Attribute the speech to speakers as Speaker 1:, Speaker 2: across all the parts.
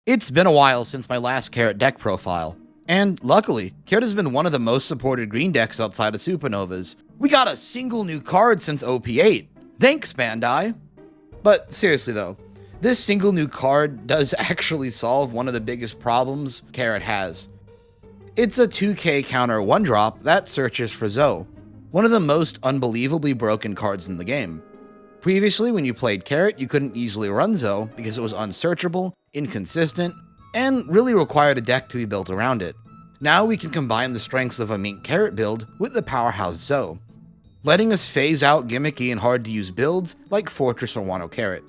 Speaker 1: It's been a while since my last Carrot deck profile, and luckily, Carrot has been one of the most supported green decks outside of Supernovas. We got a single new card since OP8. Thanks, Bandai! But seriously though, this single new card does actually solve one of the biggest problems Carrot has. It's a 2k counter 1-drop that searches for Zoe, one of the most unbelievably broken cards in the game. Previously, when you played Carrot, you couldn't easily run Zoe because it was unsearchable, inconsistent, and really required a deck to be built around it. Now we can combine the strengths of a Mink Carrot build with the powerhouse Zoe, letting us phase out gimmicky and hard to use builds like Fortress or Wano Carrot.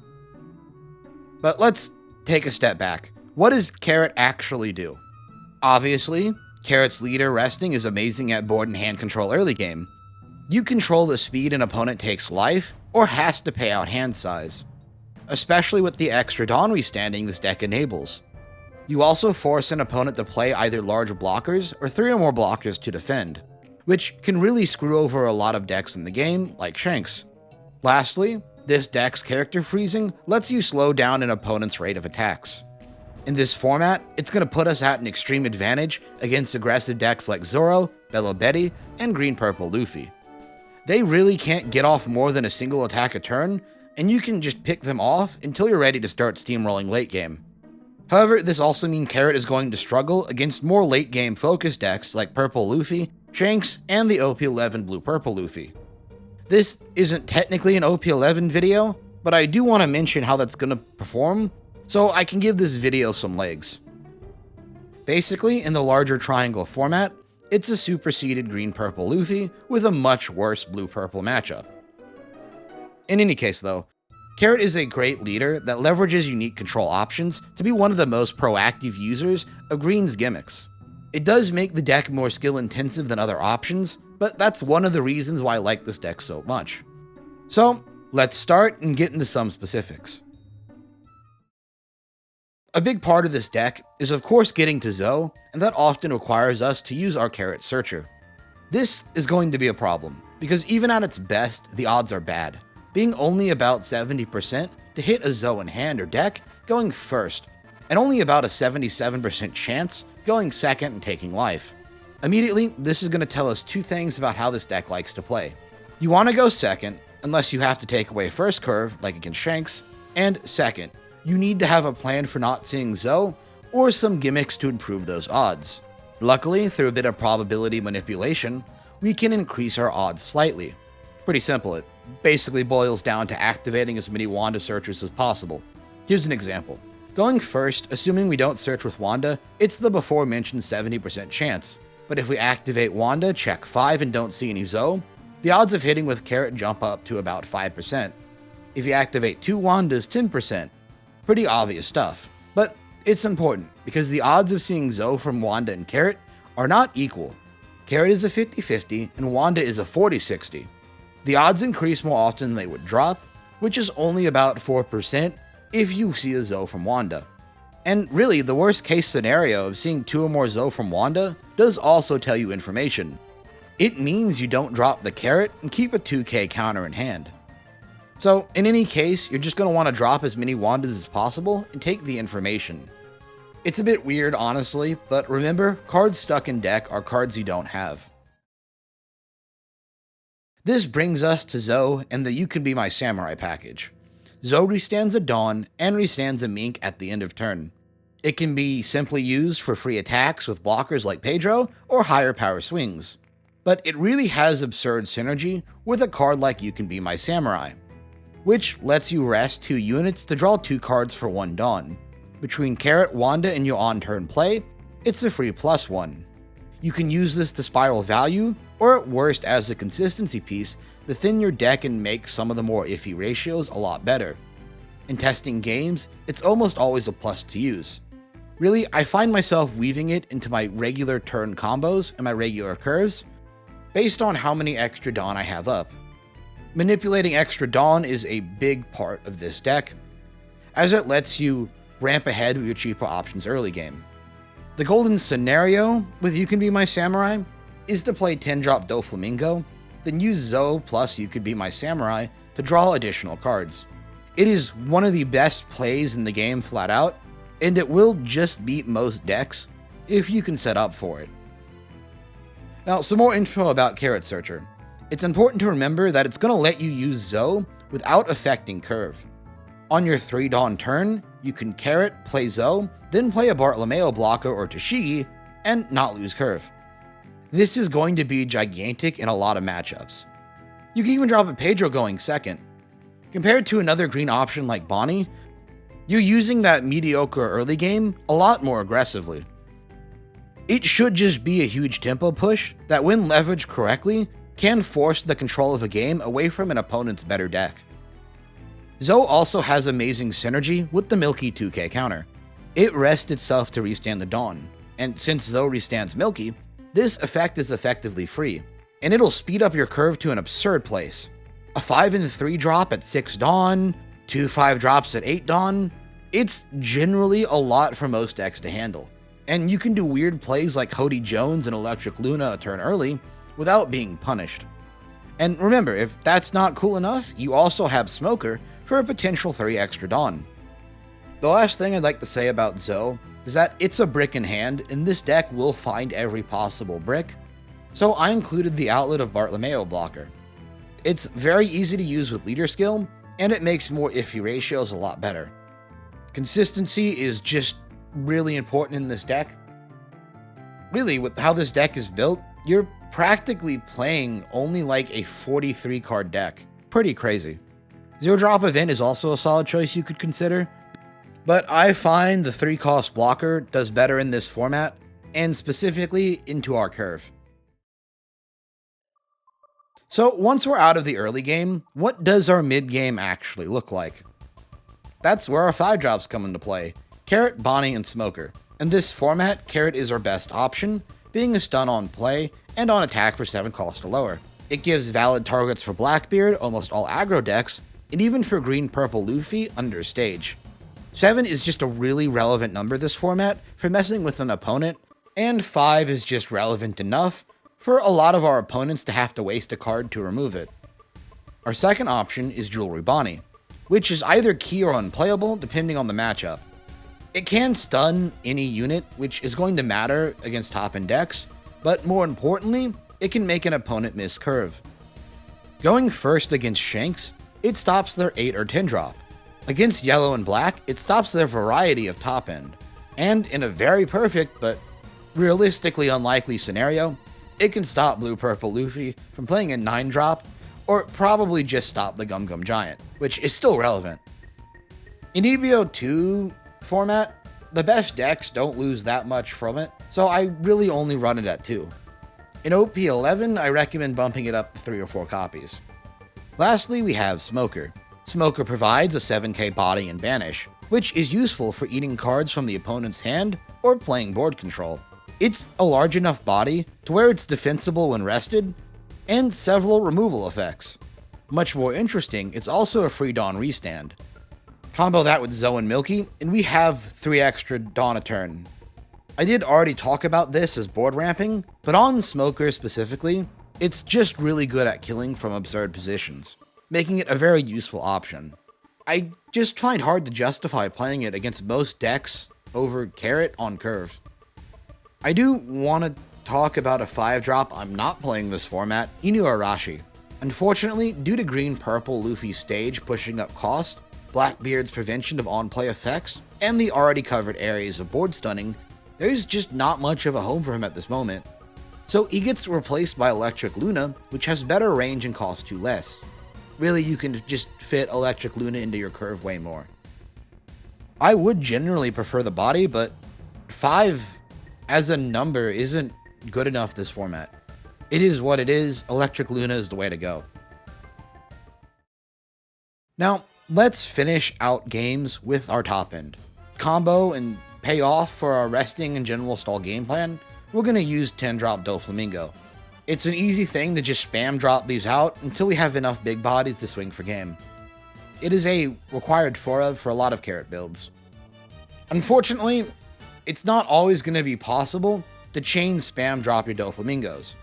Speaker 1: But let's take a step back. What does Carrot actually do? Obviously, Carrot's leader resting is amazing at board and hand control early game. You control the speed an opponent takes life or has to pay out hand size, especially with the extra Dawn restanding this deck enables. You also force an opponent to play either large blockers or 3 or more blockers to defend, which can really screw over a lot of decks in the game, like Shanks. Lastly, this deck's character freezing lets you slow down an opponent's rate of attacks. In this format, it's going to put us at an extreme advantage against aggressive decks like Zoro, Bello Betty, and Green-Purple Luffy. They really can't get off more than a single attack a turn, and you can just pick them off until you're ready to start steamrolling late game. However, this also means Carrot is going to struggle against more late game focused decks like Purple Luffy, Shanks, and the OP11 Blue-Purple Luffy. This isn't technically an OP11 video, but I do want to mention how that's going to perform, so I can give this video some legs. Basically, in the larger triangle format, it's a superseded Green-Purple Luffy with a much worse Blue-Purple matchup. In any case though, Carrot is a great leader that leverages unique control options to be one of the most proactive users of Green's gimmicks. It does make the deck more skill intensive than other options, but that's one of the reasons why I like this deck so much. So, let's start and get into some specifics. A big part of this deck is of course getting to Zoe, and that often requires us to use our Carrot Searcher. This is going to be a problem, because even at its best, the odds are bad, being only about 70% to hit a Zoe in hand or deck going first, and only about a 77% chance going second and taking life. Immediately, this is going to tell us two things about how this deck likes to play. You want to go second, unless you have to take away first curve, like against Shanks, and second, you need to have a plan for not seeing Zoe, or some gimmicks to improve those odds. Luckily, through a bit of probability manipulation, we can increase our odds slightly. Pretty simple, it basically boils down to activating as many Wanda searchers as possible. Here's an example. Going first, assuming we don't search with Wanda, it's the before mentioned 70% chance. But if we activate Wanda, check 5 and don't see any Zoe, the odds of hitting with Carrot jump up to about 5%. If you activate 2 Wandas, 10%. Pretty obvious stuff, but it's important because the odds of seeing Zoe from Wanda and Carrot are not equal. Carrot is a 50-50 and Wanda is a 40-60. The odds increase more often than they would drop, which is only about 4% if you see a Zoe from Wanda. And really, the worst case scenario of seeing 2 or more Zoe from Wanda does also tell you information. It means you don't drop the Carrot and keep a 2k counter in hand. So, in any case, you're just going to want to drop as many Wandas as possible and take the information. It's a bit weird, honestly, but remember, cards stuck in deck are cards you don't have. This brings us to Zoe and the You Can Be My Samurai package. Zoe restands a Dawn and restands a Mink at the end of turn. It can be simply used for free attacks with blockers like Pedro or higher power swings. But it really has absurd synergy with a card like You Can Be My Samurai, which lets you rest 2 units to draw 2 cards for 1 Dawn. Between Carrot, Wanda, and your on-turn play, it's a free +1. You can use this to spiral value, or at worst as a consistency piece to thin your deck and make some of the more iffy ratios a lot better. In testing games, it's almost always a plus to use. Really, I find myself weaving it into my regular turn combos and my regular curves, based on how many extra Dawn I have up. Manipulating extra Dawn is a big part of this deck, as it lets you ramp ahead with your cheaper options early game. The golden scenario with You Can Be My Samurai is to play 10-drop Doflamingo, then use Zoe plus You Could Be My Samurai to draw additional cards. It is one of the best plays in the game flat out, and it will just beat most decks if you can set up for it. Now, some more info about Carrot Searcher. It's important to remember that it's going to let you use Zoe without affecting curve. On your 3 Dawn turn, you can Carrot, play Zoe, then play a Bartolomeo blocker or Tashigi, and not lose curve. This is going to be gigantic in a lot of matchups. You can even drop a Pedro going second. Compared to another green option like Bonnie, you're using that mediocre early game a lot more aggressively. It should just be a huge tempo push that, when leveraged correctly, can force the control of a game away from an opponent's better deck. Zoe also has amazing synergy with the Milky 2k counter. It rests itself to restand the Dawn, and since Zoe restands Milky, this effect is effectively free, and it'll speed up your curve to an absurd place. A 5 and 3 drop at 6 Dawn, 2 5 drops at 8 Dawn, it's generally a lot for most decks to handle. And you can do weird plays like Hody Jones and Electric Luna a turn early without being punished. And remember, if that's not cool enough, you also have Smoker for a potential 3 extra Dawn. The last thing I'd like to say about Zoe is that it's a brick in hand, and this deck will find every possible brick, so I included the outlet of Bartolomeo blocker. It's very easy to use with leader skill, and it makes more iffy ratios a lot better. Consistency is just really important in this deck. Really, with how this deck is built, you're practically playing only like a 43 card deck. Pretty crazy. 0 drop event is also a solid choice you could consider, but I find the 3 cost blocker does better in this format, and specifically into our curve. So once we're out of the early game, what does our mid game actually look like? That's where our 5 drops come into play: Carrot, Bonnie, and Smoker. In this format, Carrot is our best option, being a stun on play and on attack for 7 cost or lower. It gives valid targets for Blackbeard, almost all aggro decks, and even for green-purple Luffy under stage. 7 is just a really relevant number this format for messing with an opponent, and 5 is just relevant enough for a lot of our opponents to have to waste a card to remove it. Our second option is Jewelry Bonnie, which is either key or unplayable depending on the matchup. It can stun any unit, which is going to matter against top-end decks, but more importantly, it can make an opponent miss curve. Going first against Shanks, it stops their 8 or 10 drop. Against yellow and black, it stops their variety of top-end. And in a very perfect, but realistically unlikely scenario, it can stop blue-purple Luffy from playing a 9 drop, or probably just stop the Gum Gum Giant, which is still relevant. In EB02 format, the best decks don't lose that much from it, so I really only run it at 2. In OP11, I recommend bumping it up to 3 or 4 copies. Lastly, we have Smoker. Smoker provides a 7k body and banish, which is useful for eating cards from the opponent's hand or playing board control. It's a large enough body to where it's defensible when rested, and several removal effects. Much more interesting, it's also a free Dawn restand. Combo that with Zoe and Milky, and we have 3 extra Dawn a turn. I did already talk about this as board ramping, but on Smoker specifically, it's just really good at killing from absurd positions, making it a very useful option. I just find hard to justify playing it against most decks over Carrot on curve. I do want to talk about a 5 drop I'm not playing this format, Inu Arashi. Unfortunately, due to green-purple Luffy's stage pushing up cost, Blackbeard's prevention of on-play effects, and the already covered areas of board stunning, there's just not much of a home for him at this moment. So he gets replaced by Electric Luna, which has better range and costs 2 less. Really, you can just fit Electric Luna into your curve way more. I would generally prefer the body, but 5 as a number isn't good enough this format. It is what it is. Electric Luna is the way to go. Now, let's finish out games with our top end. Combo and pay off for our resting and general stall game plan, we're going to use 10 drop Doflamingo. It's an easy thing to just spam drop these out until we have enough big bodies to swing for game. It is a required for a lot of Carrot builds. Unfortunately, it's not always going to be possible to chain spam drop your Doflamingos.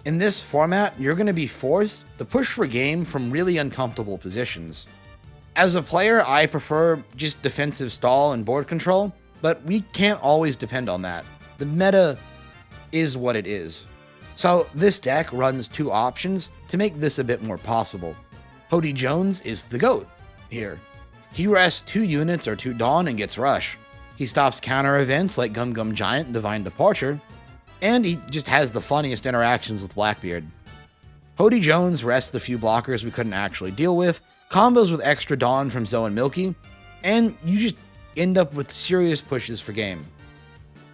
Speaker 1: In this format, you're going to be forced to push for game from really uncomfortable positions. As a player, I prefer just defensive stall and board control, but we can't always depend on that. The meta is what it is. So this deck runs two options to make this a bit more possible. Hody Jones is the GOAT here. He rests 2 units or 2 Dawn and gets Rush. He stops counter events like Gum Gum Giant and Divine Departure, and he just has the funniest interactions with Blackbeard. Hody Jones rests the few blockers we couldn't actually deal with, combos with extra Dawn from Zoe and Milky, and you just end up with serious pushes for game.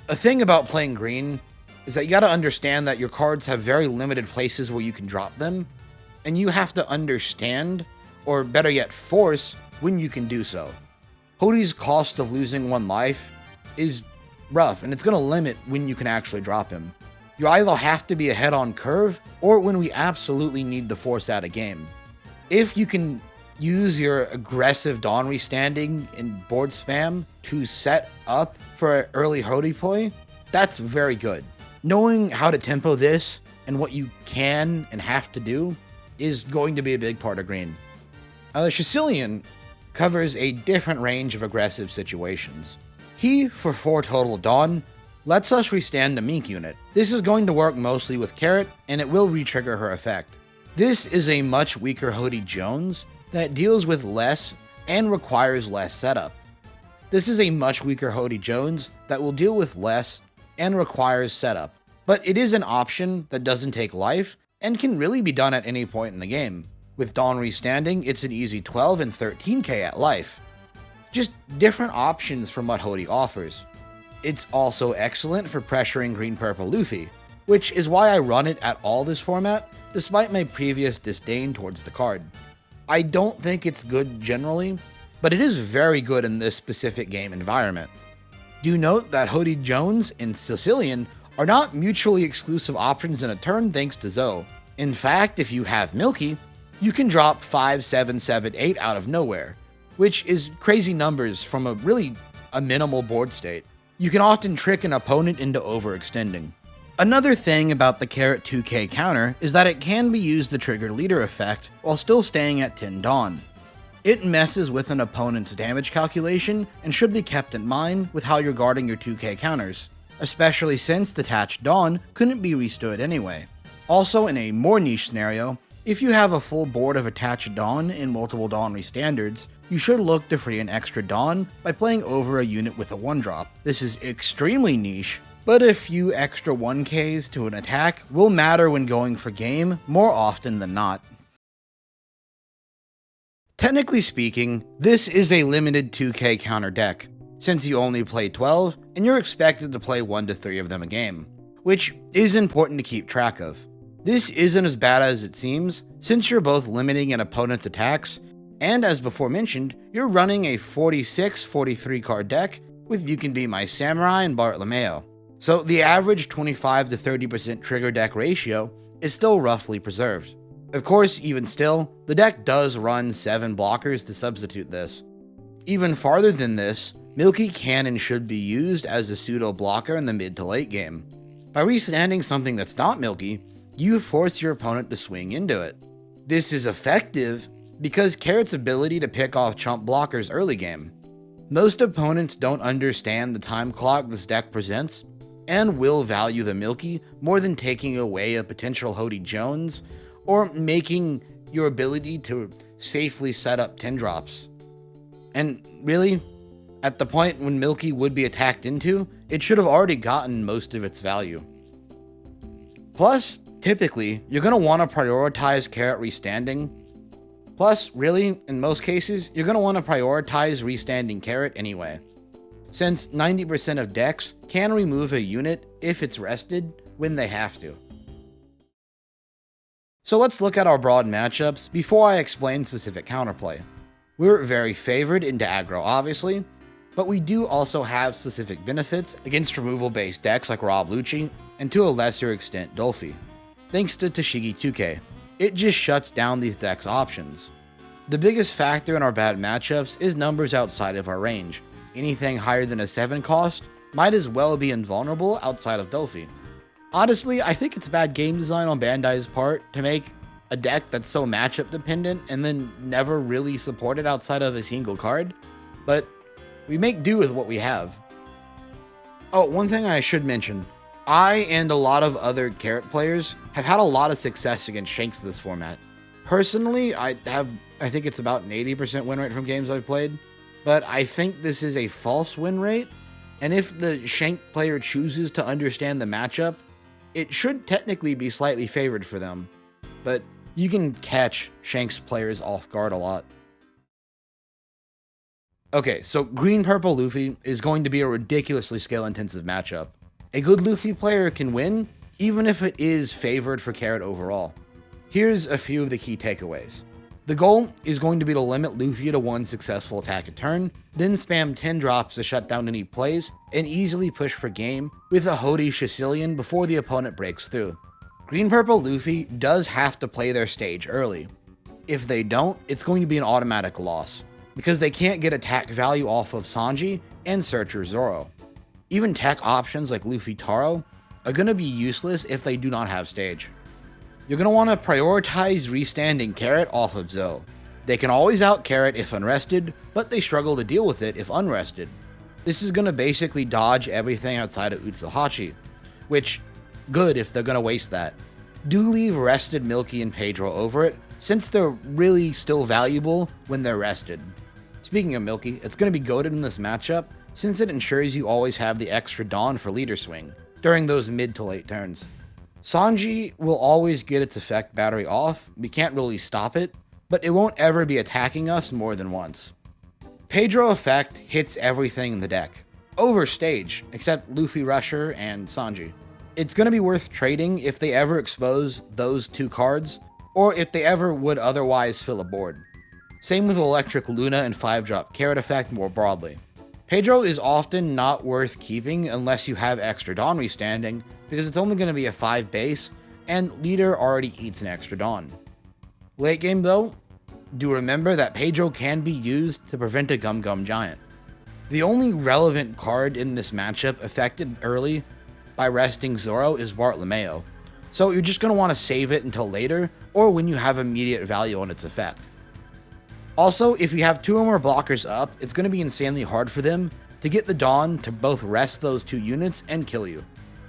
Speaker 1: A thing about playing green is that you gotta understand that your cards have very limited places where you can drop them, and you have to understand, or better yet force, when you can do so. Hody's cost of losing 1 life is rough, and it's gonna limit when you can actually drop him. You either have to be ahead on curve, or when we absolutely need to force out a game. If you can use your aggressive Dawn restanding and board spam to set up for an early Hody play, that's very good. Knowing how to tempo this and what you can and have to do is going to be a big part of green. Shicilian covers a different range of aggressive situations. He, for 4 total Dawn, lets us restand the Mink unit. This is going to work mostly with Carrot, and it will re-trigger her effect. This is a much weaker Hody Jones that deals with less and requires less setup. This is a much weaker Hody Jones that will deal with less and requires setup, but it is an option that doesn't take life and can really be done at any point in the game. With Dawn restanding, it's an easy 12 and 13k at life. Just different options from what Hody offers. It's also excellent for pressuring green-purple Luffy, which is why I run it at all this format, despite my previous disdain towards the card. I don't think it's good generally, but it is very good in this specific game environment. Do note that Hody Jones and Sicilian are not mutually exclusive options in a turn thanks to Zoe. In fact, if you have Milky, you can drop 5, 7, 7, 8 out of nowhere, which is crazy numbers from a minimal board state. You can often trick an opponent into overextending. Another thing about the Carrot 2k counter is that it can be used to trigger leader effect while still staying at 10 Dawn. It messes with an opponent's damage calculation and should be kept in mind with how you're guarding your 2k counters, especially since detached Dawn couldn't be restood anyway. Also, in a more niche scenario, if you have a full board of attached Dawn and multiple Dawn restandards, you should look to free an extra Dawn by playing over a unit with a 1-drop. This is extremely niche, but a few extra 1ks to an attack will matter when going for game more often than not. Technically speaking, this is a limited 2k counter deck, since you only play 12 and you're expected to play 1 to 3 of them a game, which is important to keep track of. This isn't as bad as it seems, since you're both limiting an opponent's attacks, and as before mentioned, you're running a 46-43 card deck with You Can Be My Samurai and Bartolomeo. So the average 25 to 30% trigger deck ratio is still roughly preserved. Of course, even still, the deck does run 7 blockers to substitute this. Even farther than this, Milky can and should be used as a pseudo blocker in the mid to late game. By restanding something that's not Milky, you force your opponent to swing into it. This is effective because Carrot's ability to pick off chump blockers early game. Most opponents don't understand the time clock this deck presents, and will value the Milky more than taking away a potential Hody Jones, or making your ability to safely set up 10 drops. And really, at the point when Milky would be attacked into, it should have already gotten most of its value. Plus, typically, you're going to want to prioritize Carrot restanding. Plus, really, in most cases, you're going to want to prioritize restanding Carrot anyway, since 90% of decks can remove a unit if it's rested when they have to. So let's look at our broad matchups before I explain specific counterplay. We're very favored into aggro obviously, but we do also have specific benefits against removal-based decks like Rob Lucci, and to a lesser extent Dolphy. Thanks to Tashigi 2K, it just shuts down these decks' options. The biggest factor in our bad matchups is numbers outside of our range. Anything higher than a 7 cost might as well be invulnerable outside of Dolphy. Honestly, I think it's bad game design on Bandai's part to make a deck that's so matchup dependent and then never really supported outside of a single card, but we make do with what we have. Oh, one thing I should mention, I and a lot of other Carrot players have had a lot of success against Shanks this format. Personally, I think it's about an 80% win rate from games I've played, but I think this is a false win rate, and if the Shank player chooses to understand the matchup, it should technically be slightly favored for them, but you can catch Shanks players off guard a lot. Okay, so green-purple Luffy is going to be a ridiculously skill-intensive matchup. A good Luffy player can win, even if it is favored for Carrot overall. Here's a few of the key takeaways. The goal is going to be to limit Luffy to one successful attack a turn, then spam 10 drops to shut down any plays, and easily push for game with a Hody Sicilian before the opponent breaks through. Green-purple Luffy does have to play their stage early. If they don't, it's going to be an automatic loss, because they can't get attack value off of Sanji and Searcher Zoro. Even tech options like Luffy Taro are going to be useless if they do not have stage. You're going to want to prioritize restanding Carrot off of Zo. They can always out Carrot if unrested, but they struggle to deal with it if unrested. This is going to basically dodge everything outside of Utsuhachi, which, good if they're going to waste that. Do leave rested Milky and Pedro over it, since they're really still valuable when they're rested. Speaking of Milky, it's going to be goated in this matchup, since it ensures you always have the extra Dawn for leader swing during those mid to late turns. Sanji will always get its effect battery off, we can't really stop it, but it won't ever be attacking us more than once. Pedro effect hits everything in the deck, over stage, except Luffy Rusher and Sanji. It's going to be worth trading if they ever expose those two cards, or if they ever would otherwise fill a board. Same with Electric Luna and 5-drop Carrot effect more broadly. Pedro is often not worth keeping unless you have extra Dawn restanding, because it's only going to be a 5 base, and leader already eats an extra Dawn. Late game though, do remember that Pedro can be used to prevent a Gum Gum Giant. The only relevant card in this matchup affected early by resting Zoro is Bartolomeo, so you're just going to want to save it until later, or when you have immediate value on its effect. Also, if you have 2 or more blockers up, it's going to be insanely hard for them to get the Dawn to both rest those 2 units and kill you.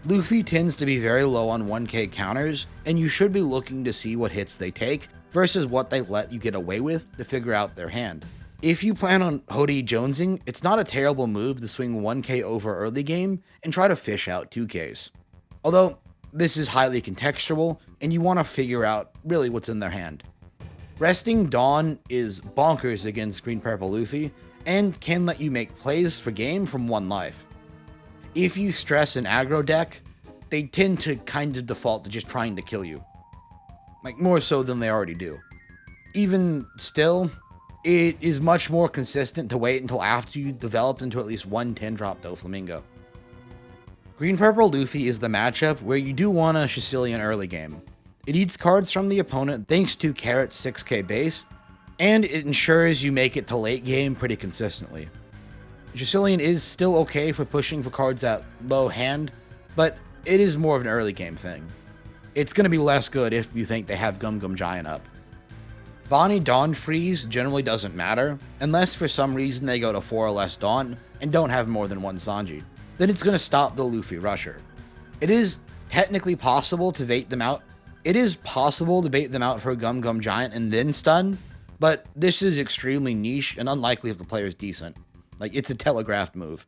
Speaker 1: Luffy tends to be very low on 1k counters, and you should be looking to see what hits they take versus what they let you get away with to figure out their hand. If you plan on Hody Jonesing, it's not a terrible move to swing 1k over early game and try to fish out 2ks. Although, this is highly contextual, and you want to figure out really what's in their hand. Resting Dawn is bonkers against green-purple Luffy, and can let you make plays for game from 1 life. If you stress an aggro deck, they tend to kind of default to just trying to kill you. Like, more so than they already do. Even still, it is much more consistent to wait until after you developed into at least 1 10-drop Doflamingo. Green-purple Luffy is the matchup where you do want a Sicilian early game. It eats cards from the opponent thanks to Carrot's 6k base, and it ensures you make it to late game pretty consistently. Sicilian is still okay for pushing for cards at low hand, but it is more of an early game thing. It's going to be less good if you think they have Gum Gum Giant up. Bonnie Dawn freeze generally doesn't matter, unless for some reason they go to 4 or less Dawn and don't have more than 1 Sanji. Then it's going to stop the Luffy Rusher. It is technically possible to bait them out. It is possible to bait them out for a Gum Gum Giant and then stun, but this is extremely niche and unlikely if the player is decent. Like, it's a telegraphed move.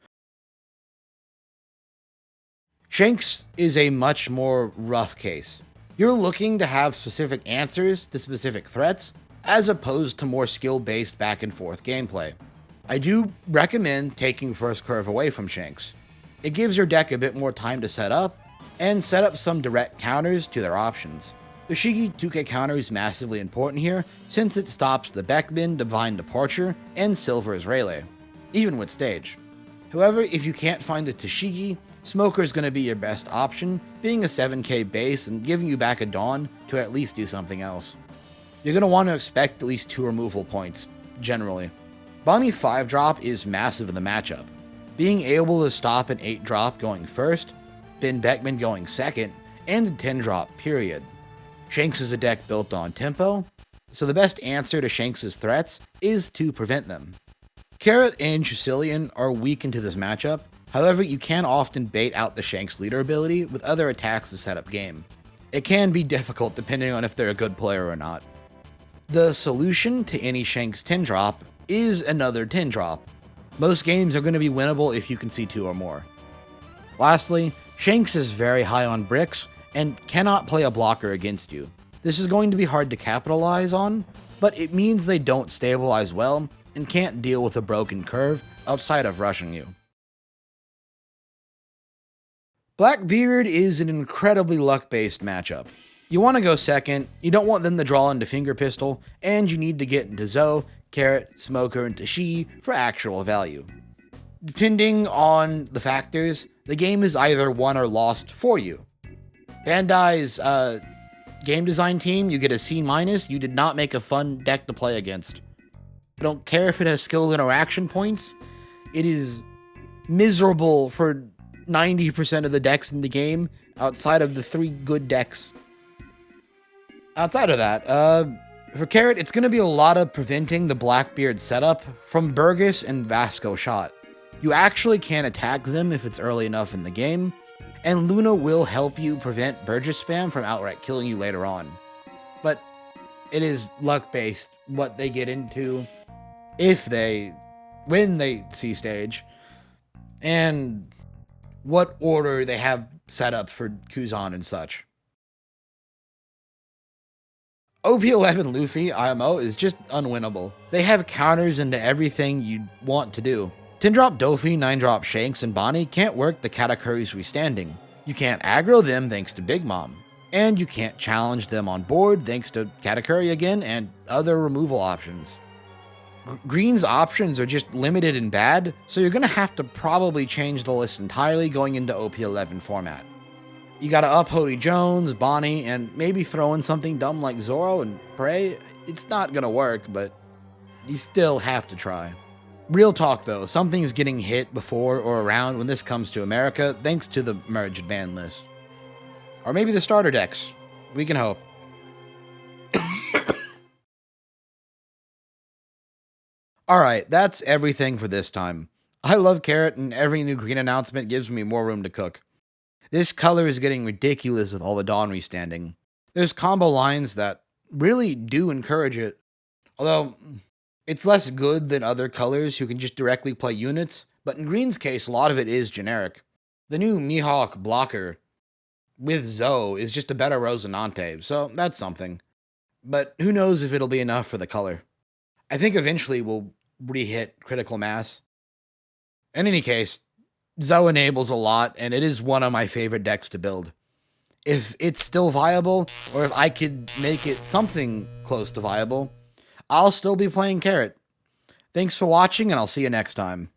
Speaker 1: Shanks is a much more rough case. You're looking to have specific answers to specific threats, as opposed to more skill-based back and forth gameplay. I do recommend taking First Curve away from Shanks. It gives your deck a bit more time to set up, and set up some direct counters to their options. The Shigi 2k counter is massively important here, since it stops the Beckman Divine Departure and Silver's Rayleigh, even with stage. However, if you can't find a Tashigi, Smoker is going to be your best option, being a 7k base and giving you back a Dawn to at least do something else. You're going to want to expect at least 2 removal points, generally. Bonnie 5-drop is massive in the matchup. Being able to stop an 8-drop going first, Ben Beckman going second, and a 10-drop period. Shanks is a deck built on tempo, so the best answer to Shanks' threats is to prevent them. Carrot and Trucillion are weak into this matchup, however you can often bait out the Shanks leader ability with other attacks to set up game. It can be difficult depending on if they're a good player or not. The solution to any Shanks 10 drop is another 10 drop. Most games are going to be winnable if you can see 2 or more. Lastly, Shanks is very high on bricks and cannot play a blocker against you. This is going to be hard to capitalize on, but it means they don't stabilize well and can't deal with a broken curve outside of rushing you. Blackbeard is an incredibly luck-based matchup. You want to go second, you don't want them to draw into Finger Pistol, and you need to get into Zoe, Carrot, Smoker, and Tashi for actual value. Depending on the factors, the game is either won or lost for you. Bandai's game design team, you get a C-. You did not make a fun deck to play against. I don't care if it has skill interaction points. It is miserable for 90% of the decks in the game outside of the 3 good decks. Outside of that, for Carrot, it's going to be a lot of preventing the Blackbeard setup from Burgess and Vasco shot. You actually can attack them if it's early enough in the game, and Luna will help you prevent Burgess spam from outright killing you later on. But it is luck-based what they get into when they see stage, and what order they have set up for Kuzan and such. OP LuffY IMO is just unwinnable. They have counters into everything you want to do. 10-drop Dofi, 9-drop Shanks, and Bonnie can't work the Katakuri's restanding. You can't aggro them thanks to Big Mom. And you can't challenge them on board thanks to Katakuri again and other removal options. Green's options are just limited and bad, so you're going to have to probably change the list entirely going into OP11 format. You gotta up Hody Jones, Bonnie, and maybe throw in something dumb like Zoro and Prey. It's not gonna work, but you still have to try. Real talk though, something is getting hit before or around when this comes to America thanks to the merged ban list. Or maybe the starter decks. We can hope. Alright, that's everything for this time. I love Carrot, and every new green announcement gives me more room to cook. This color is getting ridiculous with all the Dawn restanding. There's combo lines that really do encourage it. Although, it's less good than other colors who can just directly play units, but in Green's case, a lot of it is generic. The new Mihawk blocker with Zoe is just a better Rosinante, so that's something. But who knows if it'll be enough for the color. I think eventually we'll re-hit critical mass. In any case, Zoe enables a lot, and it is one of my favorite decks to build. If it's still viable, or if I could make it something close to viable, I'll still be playing Carrot. Thanks for watching, and I'll see you next time.